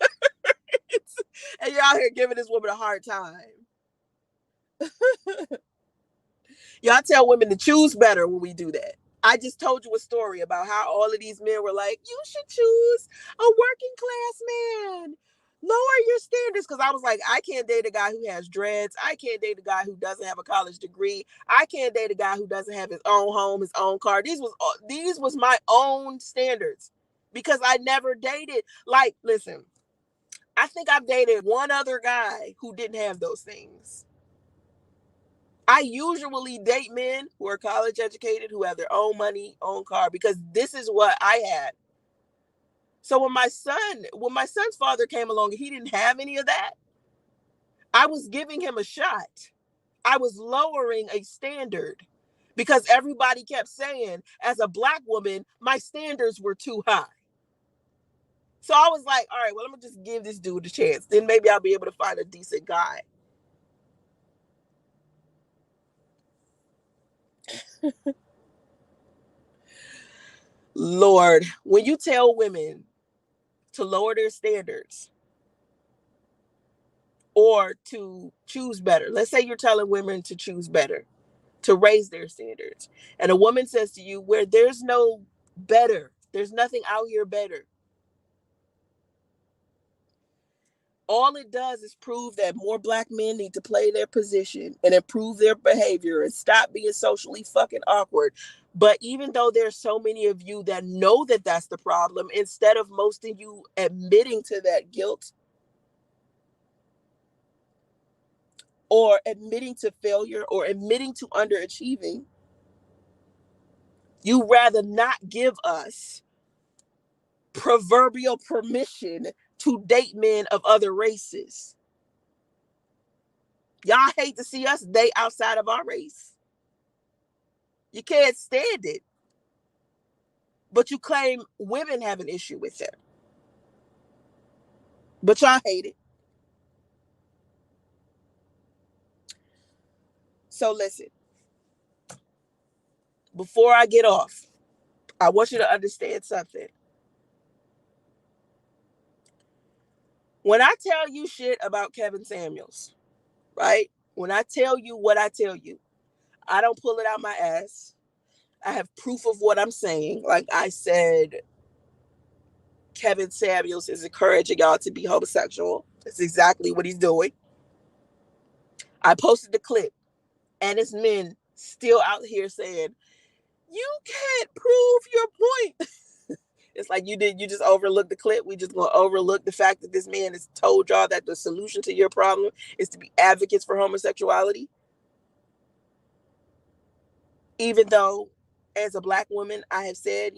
And you're out here giving this woman a hard time. Y'all tell women to choose better when we do that. I just told you a story about how all of these men were like, you should choose a working class man. Lower your standards. Because I was like, I can't date a guy who has dreads. I can't date a guy who doesn't have a college degree. I can't date a guy who doesn't have his own home, his own car. These was my own standards because I never dated. Like, listen, I think I've dated one other guy who didn't have those things. I usually date men who are college educated, who have their own money, own car, because this is what I had. So when my son's father came along and he didn't have any of that, I was giving him a shot. I was lowering a standard because everybody kept saying, as a Black woman, my standards were too high. So I was like, all right, well, I'm going to just give this dude a chance. Then maybe I'll be able to find a decent guy. Lord, when you tell women to lower their standards or to choose better, let's say you're telling women to choose better, to raise their standards, and a woman says to you, where there's no better, there's nothing out here better. All it does is prove that more Black men need to play their position and improve their behavior and stop being socially fucking awkward. But even though there's so many of you that know that that's the problem, instead of most of you admitting to that guilt or admitting to failure or admitting to underachieving, you rather not give us proverbial permission to date men of other races. Y'all hate to see us date outside of our race. You can't stand it. But you claim women have an issue with it. But y'all hate it. So listen, before I get off, I want you to understand something. When I tell you shit about Kevin Samuels, right? When I tell you what I tell you, I don't pull it out my ass. I have proof of what I'm saying. Like I said, Kevin Samuels is encouraging y'all to be homosexual. That's exactly what he's doing. I posted the clip, and it's men still out here saying, you can't prove your point. It's like you just overlooked the clip. We just gonna overlook the fact that this man has told y'all that the solution to your problem is to be advocates for homosexuality. Even though, as a Black woman, I have said,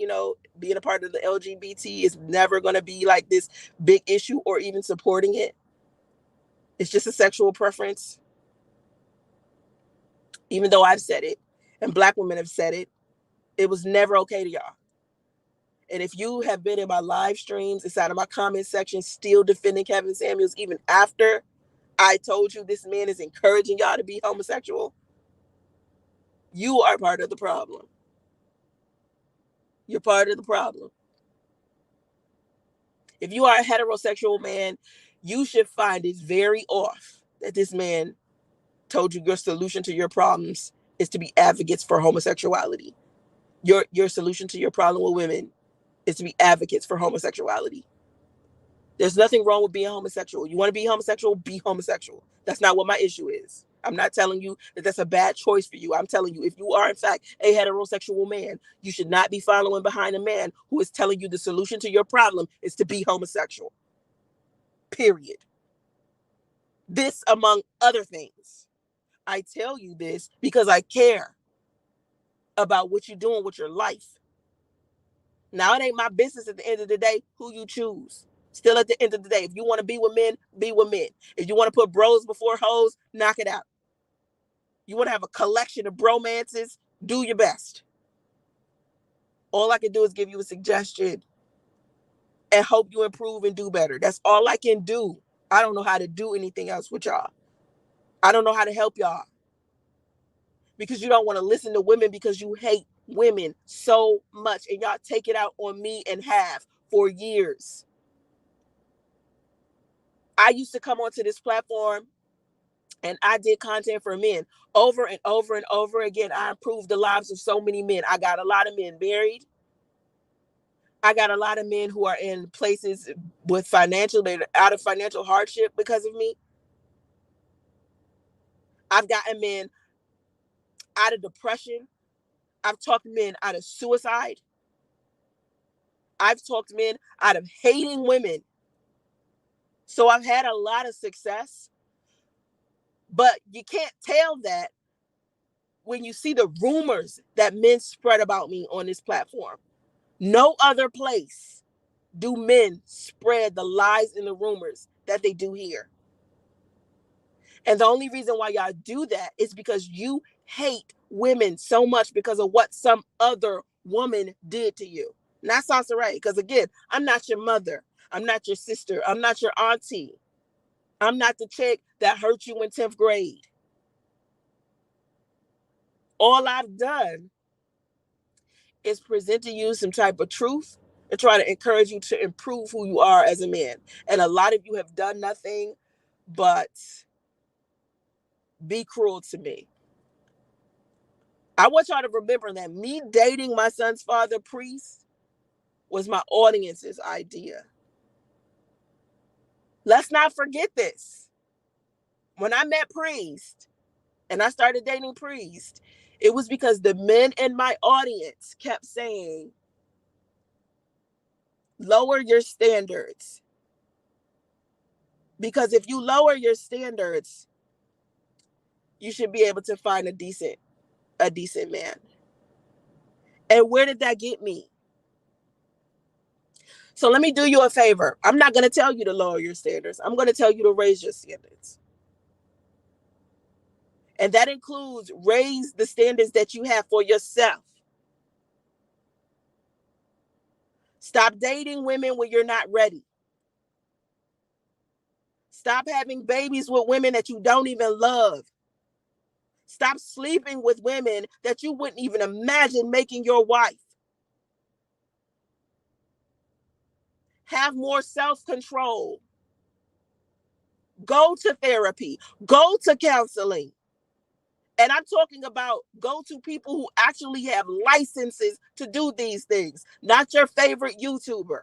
being a part of the LGBT is never gonna be like this big issue or even supporting it. It's just a sexual preference. Even though I've said it and Black women have said it, it was never okay to y'all. And if you have been in my live streams, inside of my comment section, still defending Kevin Samuels, even after I told you this man is encouraging y'all to be homosexual, you are part of the problem. You're part of the problem. If you are a heterosexual man, you should find it very off that this man told you your solution to your problems is to be advocates for homosexuality. Your solution to your problem with women is to be advocates for homosexuality. There's nothing wrong with being homosexual. You want to be homosexual? Be homosexual. That's not what my issue is. I'm not telling you that that's a bad choice for you. I'm telling you, if you are in fact a heterosexual man, you should not be following behind a man who is telling you the solution to your problem is to be homosexual. Period. This among other things. I tell you this because I care about what you're doing with your life. Now, it ain't my business at the end of the day who you choose. Still, at the end of the day, if you want to be with men, be with men. If you want to put bros before hoes, knock it out. You want to have a collection of bromances, do your best. All I can do is give you a suggestion and hope you improve and do better. That's all I can do. I don't know how to do anything else with y'all. I don't know how to help y'all. Because you don't want to listen to women because you hate women so much. And y'all take it out on me and have for years. I used to come onto this platform and I did content for men over and over and over again. I improved the lives of so many men. I got a lot of men married. I got a lot of men who are in places with they're out of financial hardship because of me. I've gotten men out of depression. I've talked men out of suicide. I've talked men out of hating women. So I've had a lot of success, but you can't tell that when you see the rumors that men spread about me on this platform. No other place do men spread the lies and the rumors that they do here. And the only reason why y'all do that is because you hate women so much because of what some other woman did to you. Not Soncerae, because again, I'm not your mother. I'm not your sister. I'm not your auntie. I'm not the chick that hurt you in 10th grade. All I've done is present to you some type of truth and try to encourage you to improve who you are as a man. And a lot of you have done nothing but be cruel to me. I want y'all to remember that me dating my son's father, Priest, was my audience's idea. Let's not forget this. When I met Priest and I started dating Priest, it was because the men in my audience kept saying, lower your standards. Because if you lower your standards, you should be able to find a decent man. And where did that get me? So let me do you a favor. I'm not going to tell you to lower your standards. I'm going to tell you to raise your standards. And that includes raise the standards that you have for yourself. Stop dating women when you're not ready. Stop having babies with women that you don't even love. Stop sleeping with women that you wouldn't even imagine making your wife. Have more self-control. Go to therapy. Go to counseling. And I'm talking about go to people who actually have licenses to do these things, not your favorite YouTuber.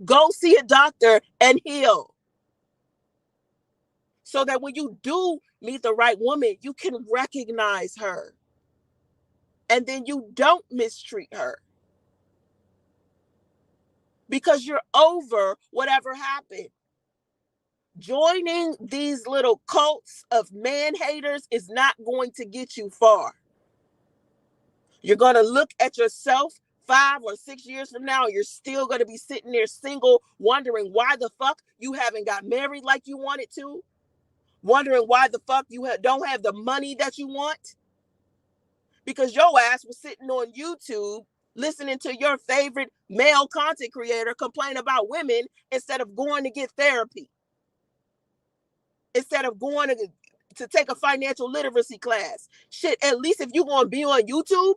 Go see a doctor and heal. So that when you do meet the right woman, you can recognize her. And then you don't mistreat her. Because you're over whatever happened. Joining these little cults of man haters is not going to get you far. You're going to look at yourself 5 or 6 years from now, you're still going to be sitting there single, wondering why the fuck you haven't got married like you wanted to, wondering why the fuck you don't have the money that you want, because your ass was sitting on YouTube listening to your favorite male content creator complain about women instead of going to get therapy, instead of going to take a financial literacy class. Shit, at least if you're going to be on YouTube,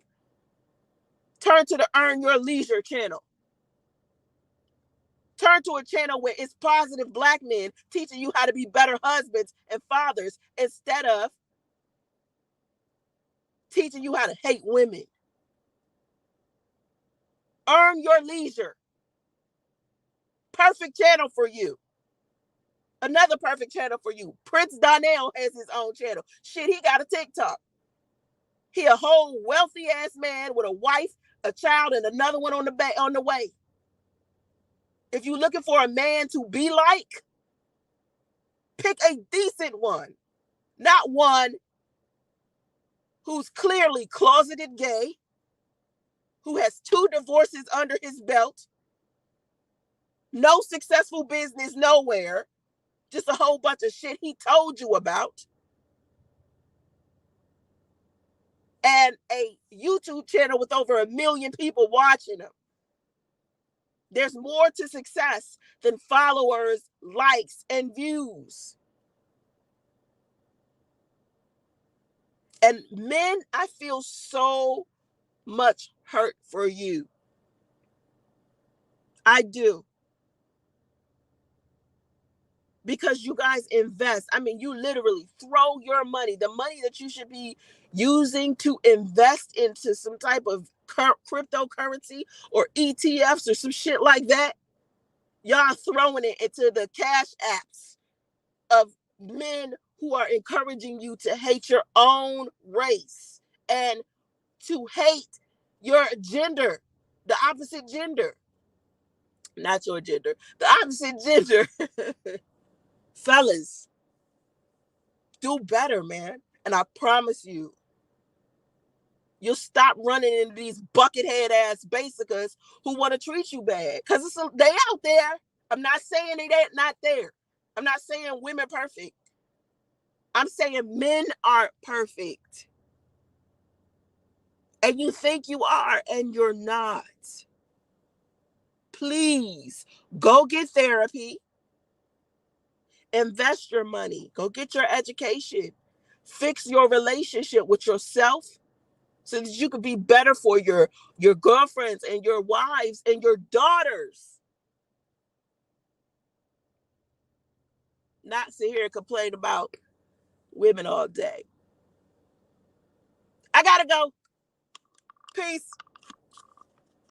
turn to the Earn Your Leisure channel. Turn to a channel where it's positive black men teaching you how to be better husbands and fathers instead of teaching you how to hate women. Earn Your Leisure. Perfect channel for you. Another perfect channel for you. Prince Donnell has his own channel. Shit, he got a TikTok. He a whole wealthy ass man with a wife, a child, and another one on the way. If you're looking for a man to be like, pick a decent one, not one who's clearly closeted gay, who has 2 divorces under his belt, no successful business nowhere, just a whole bunch of shit he told you about, and a YouTube channel with over 1 million people watching him. There's more to success than followers, likes, and views. And men, I feel so much hurt for you. I do. Because you guys invest. I mean, you literally throw your money, the money that you should be using to invest into some type of cryptocurrency or ETFs or some shit like that. Y'all throwing it into the cash apps of men who are encouraging you to hate your own race and to hate your gender, the opposite gender. Not your gender, the opposite gender. Fellas, do better, man. And I promise you, you'll stop running into these buckethead ass basicas who want to treat you bad. Because they out there. I'm not saying they not there. I'm not saying women perfect. I'm saying men aren't perfect. And you think you are, and you're not. Please, go get therapy. Invest your money. Go get your education. Fix your relationship with yourself so that you can be better for your girlfriends and your wives and your daughters. Not sit here and complain about women all day. I gotta go. Peace.